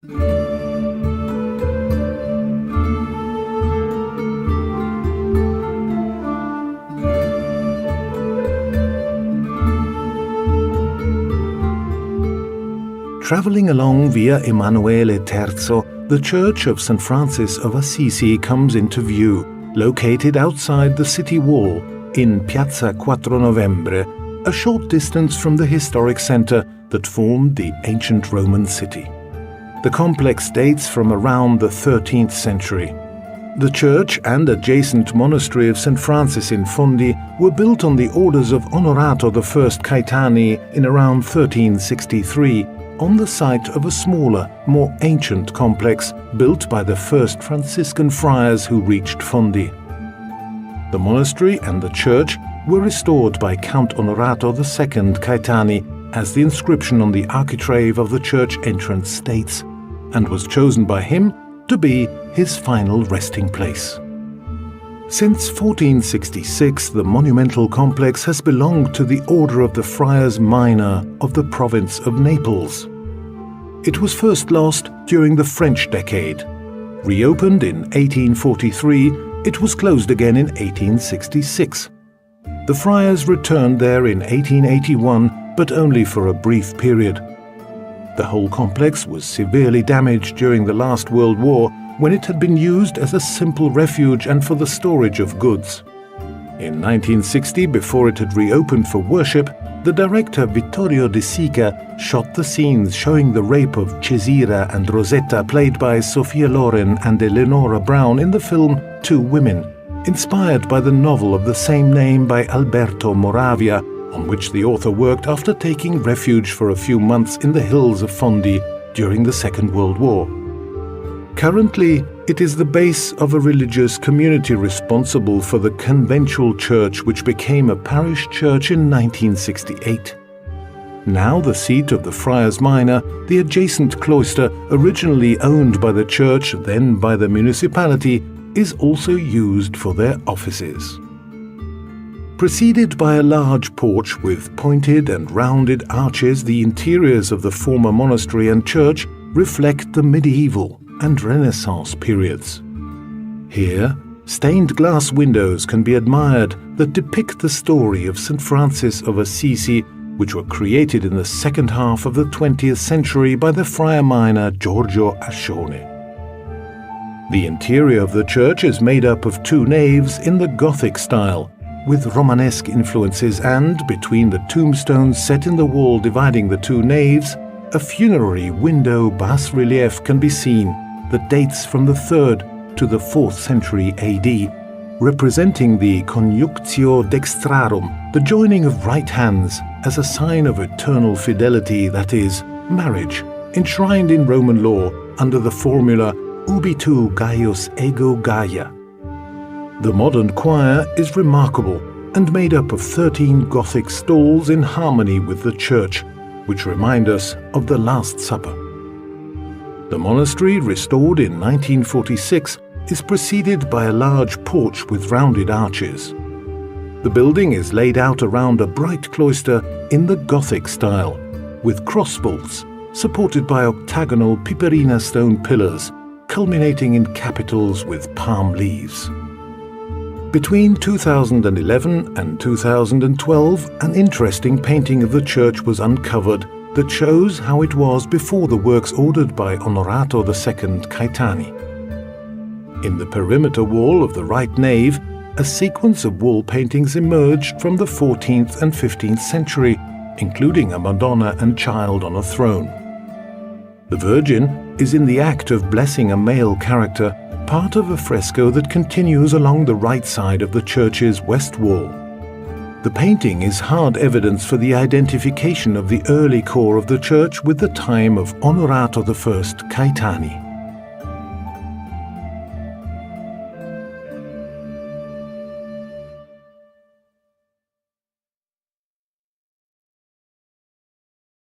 Travelling along Via Emanuele III, the Church of St. Francis of Assisi comes into view, located outside the city wall in Piazza 4 Novembre, a short distance from the historic centre that formed the ancient Roman city. The complex dates from around the 13th century. The church and adjacent monastery of St. Francis in Fondi were built on the orders of Onorato I Caetani in around 1363, on the site of a smaller, more ancient complex built by the first Franciscan friars who reached Fondi. The monastery and the church were restored by Count Onorato II Caetani, as the inscription on the architrave of the church entrance states, and was chosen by him to be his final resting place. Since 1466, the monumental complex has belonged to the Order of the Friars Minor of the province of Naples. It was first lost during the French decade. Reopened in 1843, it was closed again in 1866. The friars returned there in 1881, but only for a brief period. The whole complex was severely damaged during the last World War, when it had been used as a simple refuge and for the storage of goods. In 1960, before it had reopened for worship, the director Vittorio De Sica shot the scenes showing the rape of Cesira and Rosetta, played by Sophia Loren and Eleonora Brown, in the film Two Women, inspired by the novel of the same name by Alberto Moravia, on which the author worked after taking refuge for a few months in the hills of Fondi during the Second World War. Currently, it is the base of a religious community responsible for the conventual church, which became a parish church in 1968. Now the seat of the Friars Minor, the adjacent cloister, originally owned by the church, then by the municipality, is also used for their offices. Preceded by a large porch with pointed and rounded arches, the interiors of the former monastery and church reflect the medieval and Renaissance periods. Here, stained glass windows can be admired that depict the story of St. Francis of Assisi, which were created in the second half of the 20th century by the friar minor Giorgio Ascione. The interior of the church is made up of two naves in the Gothic style, with Romanesque influences, and between the tombstones set in the wall dividing the two naves, a funerary window bas-relief can be seen that dates from the 3rd to the 4th century AD, representing the conjunctio dextrarum, the joining of right hands, as a sign of eternal fidelity, that is, marriage, enshrined in Roman law under the formula Ubi tu Gaius ego Gaia. The modern choir is remarkable and made up of 13 Gothic stalls in harmony with the church, which remind us of the Last Supper. The monastery, restored in 1946, is preceded by a large porch with rounded arches. The building is laid out around a bright cloister in the Gothic style, with crossvaults supported by octagonal piperina stone pillars, culminating in capitals with palm leaves. Between 2011 and 2012, an interesting painting of the church was uncovered that shows how it was before the works ordered by Onorato II Caetani. In the perimeter wall of the right nave, a sequence of wall paintings emerged from the 14th and 15th century, including a Madonna and Child on a throne. The Virgin is in the act of blessing a male character, part of a fresco that continues along the right side of the church's west wall. The painting is hard evidence for the identification of the early core of the church with the time of Onorato I Caetani.